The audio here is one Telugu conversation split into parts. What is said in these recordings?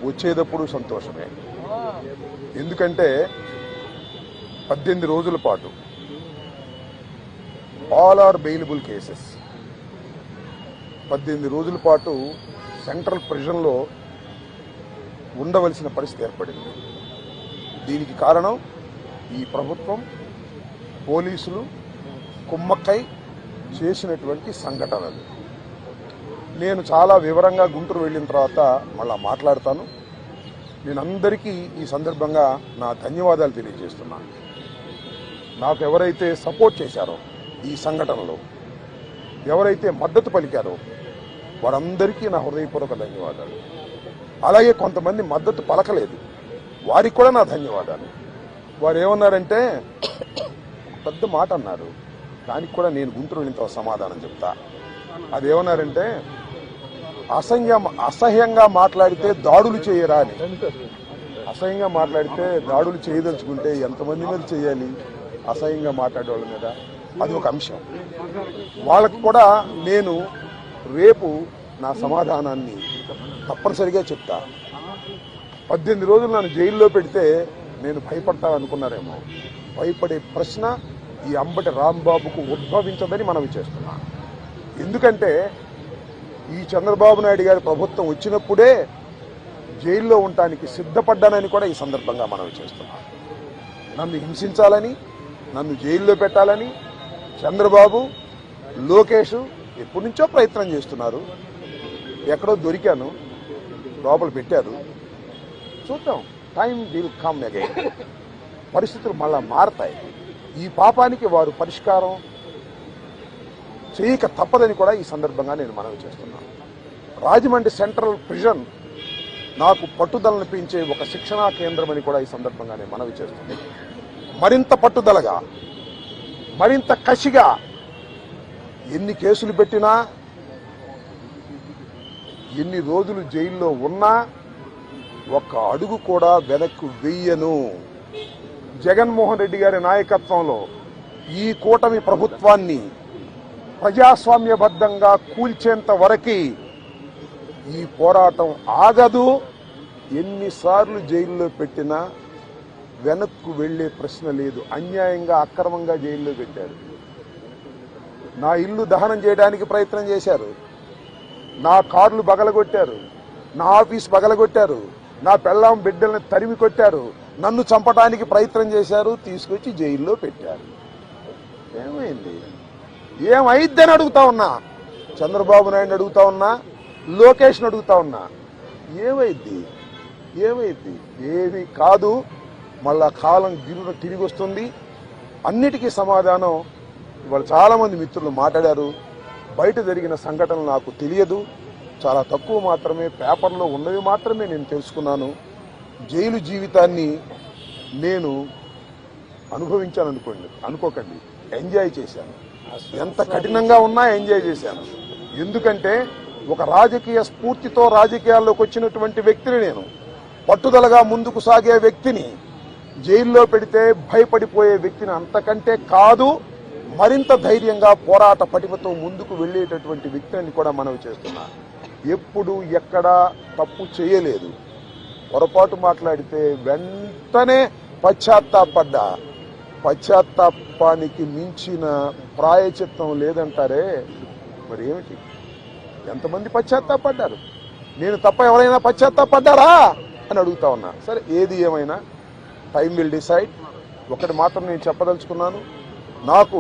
వచ్చేటప్పుడు సంతోషమే. ఎందుకంటే 18 రోజుల పాటు ఆల్ ఆర్ బెయిలబుల్ కేసెస్ 18 రోజుల పాటు సెంట్రల్ ప్రిజన్లో ఉండవలసిన పరిస్థితి ఏర్పడింది. దీనికి కారణం ఈ ప్రభుత్వం, పోలీసులు కుమ్మక్కై చేసినటువంటి సంఘటనలు. నేను చాలా వివరంగా గుంటూరు వెళ్ళిన తర్వాత మళ్ళా మాట్లాడతాను. నేను అందరికీ ఈ సందర్భంగా నా ధన్యవాదాలు తెలియజేస్తున్నాను. నాకు ఎవరైతే సపోర్ట్ చేశారో ఈ సంఘటనలో, ఎవరైతే మద్దతు పలికారో వారందరికీ నా హృదయపూర్వక ధన్యవాదాలు. అలాగే కొంతమంది మద్దతు పలకలేదు, వారికి కూడా నా ధన్యవాదాలు. వారు ఏమన్నారంటే పెద్ద మాట అన్నారు, దానికి కూడా నేను గుంటూరు వెళ్ళిన తర్వాత సమాధానం చెప్తా. అదేమన్నారంటే అసహ్యంగా మాట్లాడితే దాడులు చేయరా అని. అసహ్యంగా మాట్లాడితే దాడులు చేయదలుచుకుంటే ఎంతమంది మీద చేయాలి? అసహ్యంగా మాట్లాడే వాళ్ళ మీద. అది ఒక అంశం. వాళ్ళకు కూడా నేను రేపు నా సమాధానాన్ని తప్పనిసరిగా చెప్తా. 18 రోజులు నన్ను జైల్లో పెడితే నేను భయపడతాననుకున్నారేమో. భయపడే ప్రశ్న ఈ అంబటి రాంబాబుకు ఉద్భవించదని మనవి చేస్తున్నా. ఎందుకంటే ఈ చంద్రబాబు నాయుడు గారి ప్రభుత్వం వచ్చినప్పుడే జైల్లో ఉండటానికి సిద్ధపడ్డానని కూడా ఈ సందర్భంగా మనవి చేస్తున్నా. నన్ను హింసించాలని, నన్ను జైల్లో పెట్టాలని చంద్రబాబు, లోకేష్ ఎప్పటి నుంచో ప్రయత్నం చేస్తున్నారు. ఎక్కడో దొరికాను, లోపల పెట్టారు. చూద్దాం, టైం విల్ కమ్ అగైన్. పరిస్థితులు మళ్ళా మారతాయి. ఈ పాపానికి వారు పరిష్కారం చేయక తప్పదని కూడా ఈ సందర్భంగా నేను మనవి చేస్తున్నాను. రాజమండ్రి సెంట్రల్ ప్రిజన్ నాకు పట్టుదలను పెంచే ఒక శిక్షణా కేంద్రం అని కూడా ఈ సందర్భంగా నేను మనవి చేస్తున్నాను. మరింత పట్టుదలగా, మరింత కసిగా ఎన్ని కేసులు పెట్టినా, ఎన్ని రోజులు జైల్లో ఉన్నా ఒక్క అడుగు కూడా వెనక్కు వెయ్యను. జగన్మోహన్ రెడ్డి గారి నాయకత్వంలో ఈ కూటమి ప్రభుత్వాన్ని ప్రజాస్వామ్యబద్ధంగా కూల్చేంత వరకు ఈ పోరాటం ఆగదు. ఎన్నిసార్లు జైల్లో పెట్టినా వెనక్కు వెళ్లే ప్రశ్న లేదు. అన్యాయంగా, అక్రమంగా జైల్లో పెట్టారు. నా ఇల్లు దహనం చేయడానికి ప్రయత్నం చేశారు, నా కార్లు బగలగొట్టారు, నా ఆఫీస్ బగలగొట్టారు, నా పెళ్ళాం బిడ్డల్ని తరిమి కొట్టారు, నన్ను చంపడానికి ప్రయత్నం చేశారు, తీసుకొచ్చి జైల్లో పెట్టారు. ఏమైంది? ఏమైద్దని అడుగుతా ఉన్నా. చంద్రబాబు నాయుడు అడుగుతా ఉన్నా, లోకేష్ని అడుగుతా ఉన్నా. ఏమైద్ది? ఏమీ కాదు. మళ్ళా కాలం గిరున తిరిగి వస్తుంది. అన్నిటికీ సమాధానం ఇవాళ చాలామంది మిత్రులు మాట్లాడారు. బయట జరిగిన సంఘటనలు నాకు తెలియదు, చాలా తక్కువ మాత్రమే, పేపర్లో ఉన్నవి మాత్రమే నేను తెలుసుకున్నాను. జైలు జీవితాన్ని నేను అనుకోకండి, ఎంజాయ్ చేశాను. ఎంత కఠినంగా ఉన్నా ఎంజాయ్ చేశాను. ఎందుకంటే ఒక రాజకీయ స్ఫూర్తితో రాజకీయాల్లోకి వచ్చినటువంటి వ్యక్తిని నేను, పట్టుదలగా ముందుకు సాగే వ్యక్తిని జైల్లో పెడితే భయపడిపోయే వ్యక్తిని అంతకంటే కాదు, మరింత ధైర్యంగా పోరాట పటిమతో ముందుకు వెళ్ళేటటువంటి వ్యక్తిని కూడా మనవి చేస్తున్నా. ఎప్పుడు ఎక్కడా తప్పు చేయలేదు. పొరపాటు మాట్లాడితే వెంటనే పశ్చాత్తాపడ్డా. పశ్చాత్తాపానికి మించిన ప్రాయచిత్తం లేదంటారే, మరి ఏమిటి? ఎంతమంది పశ్చాత్తాపడ్డారు? నేను తప్ప ఎవరైనా పశ్చాత్తాపడ్డారా అని అడుగుతా ఉన్నా. సరే, ఏది ఏమైనా టైం విల్ డిసైడ్. ఒకటి మాత్రం నేను చెప్పదలుచుకున్నాను, నాకు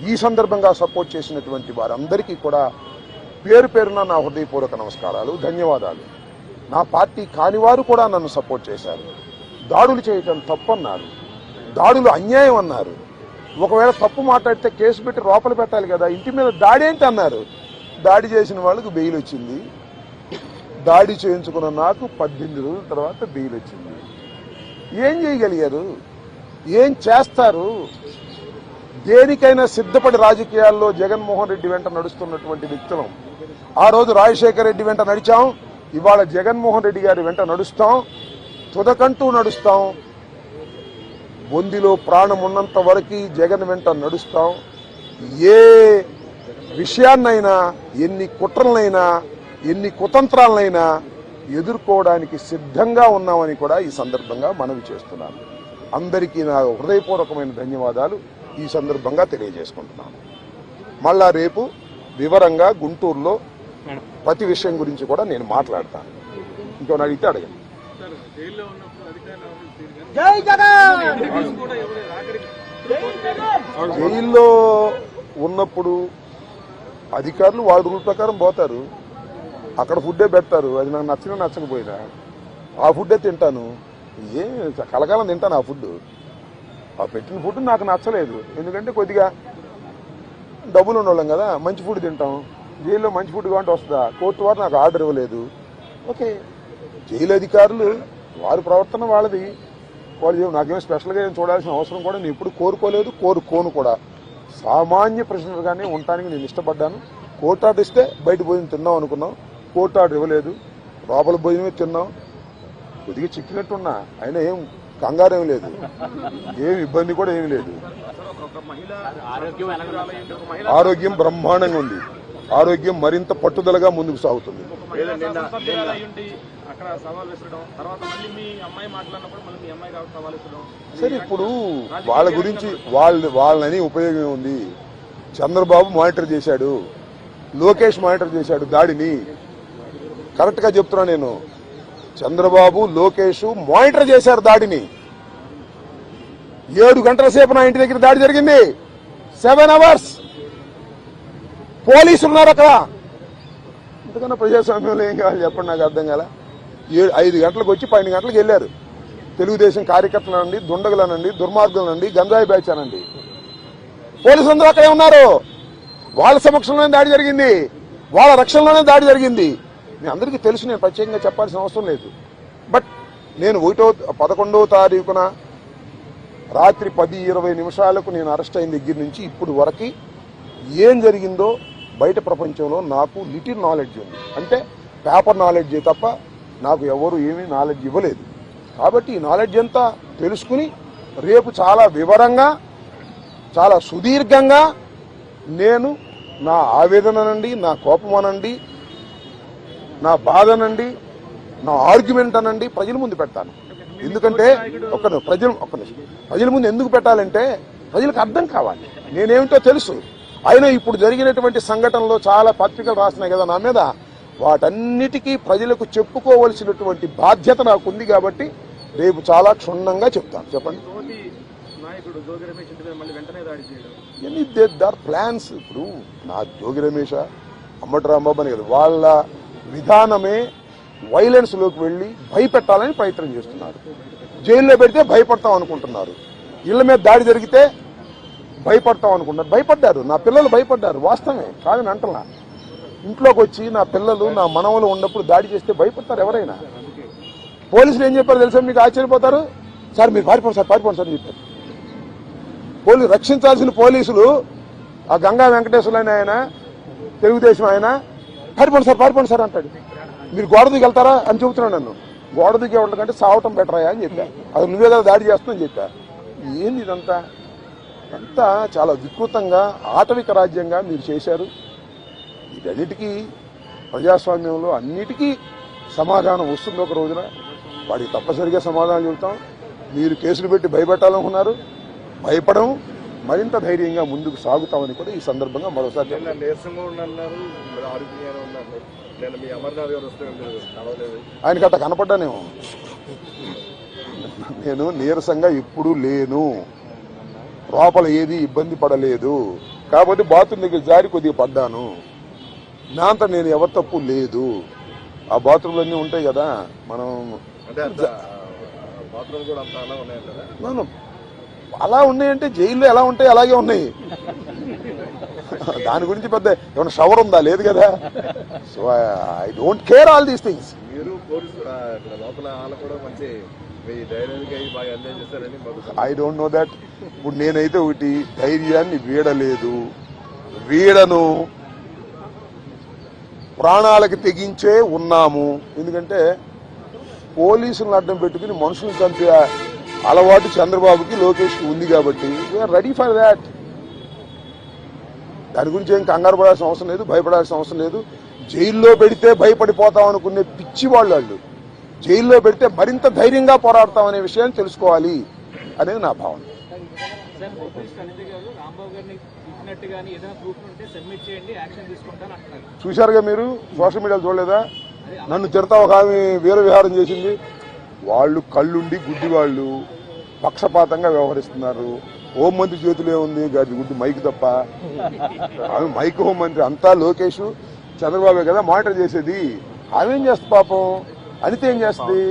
ఈ సందర్భంగా సపోర్ట్ చేసినటువంటి వారందరికీ కూడా పేరు పేరున నా హృదయపూర్వక నమస్కారాలు, ధన్యవాదాలు. నా పార్టీ కానివారు కూడా నన్ను సపోర్ట్ చేశారు. దాడులు చేయటం తప్పన్నారు, దాడులు అన్యాయం అన్నారు. ఒకవేళ తప్పు మాట్లాడితే కేసు పెట్టి లోపల పెట్టాలి కదా, ఇంటి మీద దాడి ఏంటి అన్నారు. దాడి చేసిన వాళ్ళకు బెయిల్ వచ్చింది. దాడి చేయించుకున్న నాకు 18 రోజుల తర్వాత బెయిల్ వచ్చింది. ఏం చేయగలిగారు? ఏం చేస్తారు? దేనికైనా సిద్ధపడి రాజకీయాల్లో జగన్మోహన్ రెడ్డి వెంట నడుస్తున్నటువంటి వ్యక్తులం. ఆ రోజు రాజశేఖర రెడ్డి వెంట నడిచాం, ఇవాళ జగన్మోహన్ రెడ్డి గారి వెంట నడుస్తాం, తుదకంటూ నడుస్తాం. బొందిలో ప్రాణం ఉన్నంత వరకు జగన్ వెంట నడుస్తాం. ఏ విషయాన్నైనా, ఎన్ని కుట్రలనైనా, ఎన్ని కుతంత్రాలనైనా ఎదుర్కోవడానికి సిద్ధంగా ఉన్నామని కూడా ఈ సందర్భంగా మనవి చేస్తున్నాను. అందరికీ నా హృదయపూర్వకమైన ధన్యవాదాలు ఈ సందర్భంగా తెలియజేసుకుంటున్నాను. మళ్ళా రేపు వివరంగా గుంటూరులో ప్రతి విషయం గురించి కూడా నేను మాట్లాడతాను. ఇంకో అడిగితే అడగండి. జైల్లో ఉన్నప్పుడు అధికారులు వాళ్ళ రూల్ ప్రకారం పోతారు, అక్కడ ఫుడ్డే పెడతారు. అది నాకు నచ్చినా నచ్చకపోయినా ఆ ఫుడ్డే తింటాను. ఏం కలకాలం తింటాను ఆ ఫుడ్. ఆ పెట్టిన ఫుడ్ నాకు నచ్చలేదు, ఎందుకంటే కొద్దిగా డబ్బులు ఉండవాళ్ళం కదా, మంచి ఫుడ్ తింటాం. జైల్లో మంచి ఫుడ్ కావాలంటే వస్తుందా? కోర్టు వారు నాకు ఆర్డర్ ఇవ్వలేదు. ఓకే, జైలు అధికారులు వారి ప్రవర్తన వాళ్ళది, వాళ్ళు నాకేమో స్పెషల్గా ఏం చూడాల్సిన అవసరం కూడా నేను ఎప్పుడు కోరుకోలేదు, కోరుకోను కూడా. సామాన్య ప్రశ్నలుగానే ఉండటానికి నేను ఇష్టపడ్డాను. కోర్టు ఆర్డర్ ఇస్తే బయట భోజనం తిన్నాం అనుకున్నాం, కోర్టు ఆర్డర్ ఇవ్వలేదు, లోపల భోజనమే తిన్నాం. కొద్దిగా చిక్కినట్టున్నా, అయినా ఏం కంగారేం లేదు, ఏం ఇబ్బంది కూడా ఏమి లేదు. ఆరోగ్యం బ్రహ్మాండంగా ఉంది, ఆరోగ్యం మరింత పట్టుదలగా ముందుకు సాగుతుంది. సరే, ఇప్పుడు వాళ్ళ గురించి వాళ్ళని ఉపయోగం ఉంది. చంద్రబాబు మానిటర్ చేశాడు, లోకేష్ మానిటర్ చేశాడు దాడిని. కరెక్ట్ గా చెప్తున్నా నేను, చంద్రబాబు లోకేష్ మానిటర్ చేశారు దాడిని. 7 గంటల సేపు నా ఇంటి దగ్గర దాడి జరిగింది. 7 hours పోలీసులు ఉన్నారు అక్కడ. ఇంతకన్నా ప్రజాస్వామ్యంలో ఏం కావాలి చెప్పండి, నాకు అర్థం కాల. 5 గంటలకు వచ్చి 12 గంటలకు వెళ్ళారు. తెలుగుదేశం కార్యకర్తలనండి, దుండగులనండి, దుర్మార్గులనండి, గంజాయి బ్యాచ్ అనండి, పోలీసులందరూ అక్కడే ఉన్నారు. వాళ్ళ సమక్షంలోనే దాడి జరిగింది, వాళ్ళ రక్షణలోనే దాడి జరిగింది. మీ అందరికీ తెలుసు, నేను ప్రత్యేకంగా చెప్పాల్సిన అవసరం లేదు. బట్ నేను 11వ తారీఖున రాత్రి 10:20 నేను అరెస్ట్ అయిన దగ్గర నుంచి ఇప్పుడు వరకు ఏం జరిగిందో బయట ప్రపంచంలో నాకు లిటిల్ నాలెడ్జ్ ఉంది. అంటే పేపర్ నాలెడ్జే తప్ప నాకు ఎవరు ఏమీ నాలెడ్జ్ ఇవ్వలేదు. కాబట్టి ఈ నాలెడ్జ్ అంతా తెలుసుకుని రేపు చాలా వివరంగా, చాలా సుదీర్ఘంగా నేను నా ఆవేదననండి, నా కోపం అనండి, నా బాధ అనండి, నా ఆర్గ్యుమెంట్ అనండి ప్రజల ముందు పెడతాను. ఎందుకంటే ప్రజల ముందు ఎందుకు పెట్టాలంటే ప్రజలకు అర్థం కావాలి, నేనేమిటో తెలుసు. అయినా ఇప్పుడు జరిగినటువంటి సంఘటనలో చాలా పత్రికలు రాసినాయి కదా నా మీద, వాటన్నిటికీ ప్రజలకు చెప్పుకోవలసినటువంటి బాధ్యత నాకు ఉంది. కాబట్టి రేపు చాలా క్షుణ్ణంగా చెప్తాను. చెప్పండి. దార్ ప్లాన్స్. ఇప్పుడు నా జోగి రమేష్, అమ్మటి రాంబాబు అని కదా, వాళ్ళ విధానమే వైలెన్స్ లోకి వెళ్లి భయపెట్టాలని ప్రయత్నం చేస్తున్నారు. జైల్లో పెడితే భయపడతాం అనుకుంటున్నారు, ఇళ్ల మీద దాడి జరిగితే భయపడతాం అనుకుంటున్నారు. భయపడ్డారు, నా పిల్లలు భయపడ్డారు, వాస్తవమే కాదని అంటలా. ఇంట్లోకి వచ్చి నా పిల్లలు, నా మనవలు ఉన్నప్పుడు దాడి చేస్తే భయపడతారు ఎవరైనా. పోలీసులు ఏం చెప్పారు తెలుసా, మీకు ఆశ్చర్యపోతారు. సార్ మీరు పారిపోండి సార్, పారిపోండి సార్ అని చెప్పారు. రక్షించాల్సిన పోలీసులు ఆ గంగా వెంకటేశ్వర ఆయన, తెలుగుదేశం ఆయన, పారిపోండి సార్ అంటాడు. మీరు గోడ దిగి వెళ్తారా అని చెబుతున్నాడు నన్ను. గోడ దిగే వాళ్ళకంటే సావటం బెటరాయా అని చెప్పా. అది నువ్వే కదా దాడి చేస్తున్నావు చెప్పా. ఏంది ఇదంతా? అంతా చాలా వికృతంగా ఆటవిక రాజ్యంగా మీరు చేశారు. వీటన్నిటికీ ప్రజాస్వామ్యంలో అన్నిటికీ సమాధానం వస్తుంది ఒక రోజున. వాడికి తప్పనిసరిగా సమాధానం చెబుతాం. మీరు కేసులు పెట్టి భయపెట్టాలనుకున్నారు, భయపడం, మరింత ధైర్యంగా ముందుకు సాగుతామని కూడా ఈ సందర్భంగా మరోసారి ఆయనకి అట్లా కనపడ్డానేమో. నేను నీరసంగా ఎప్పుడూ లేను, లోపల ఏది ఇబ్బంది పడలేదు. కాబట్టి బాత్రూమ్ దగ్గర జారి కొద్దిగా పడ్డాను, నా అంతా నేను ఎవరి తప్పు లేదు. ఆ బాత్రూమ్లు అన్నీ ఉంటాయి కదా, మనం అలా ఉన్నాయంటే జైల్లో ఎలా ఉంటాయి అలాగే ఉన్నాయి. దాని గురించి పెద్ద ఏమైనా షవర్ ఉందా? లేదు కదా. So I don't care all these things. I don't know that. ఇప్పుడు నేనైతే ఒకటి, ధైర్యాన్ని వీడలేదు, వీడను, ప్రాణాలకు తెగించే ఉన్నాము. ఎందుకంటే పోలీసులను అడ్డం పెట్టుకుని మనుషులను చంపే అలవాటు చంద్రబాబుకి, లోకేష్కి ఉంది. కాబట్టి వీఆర్ రెడీ ఫర్ దాట్. దాని గురించి ఏం కంగారు పడాల్సిన అవసరం లేదు, భయపడాల్సిన అవసరం లేదు. జైల్లో పెడితే భయపడిపోతాం అనుకునే పిచ్చి వాళ్ళు జైల్లో పెడితే మరింత ధైర్యంగా పోరాడతామనే విషయాన్ని తెలుసుకోవాలి అనేది నా భావన. సార్ ఓపెనిస్ట్ అనిత గారు రాంబాబు గారిని తిట్టినట్టు కానీ ఏదైనా ప్రూఫ్ ఉంటే సబ్మిట్ చేయండి, యాక్షన్ తీసుకుంటాను అంటున్నారు. చూశారుగా మీరు, సోషల్ మీడియాలో చూడలేదా? నన్ను తిడతా ఒక ఆమె వీర విహారం చేసింది. వాళ్ళు కళ్ళుండి గుడ్డి వాళ్ళు పక్షపాతంగా వ్యవహరిస్తున్నారు. హోంమంత్రి చేతిలో ఉంది గాడి గుడ్డి మైక్ తప్ప. ఆమె మైక్ హోంమంత్రి అంతా లోకేష్ చంద్రబాబే కదా మానిటర్ చేసేది. ఆమె ఏం చేస్తుంది పాపం, అనిత ఏం చేస్తుంది?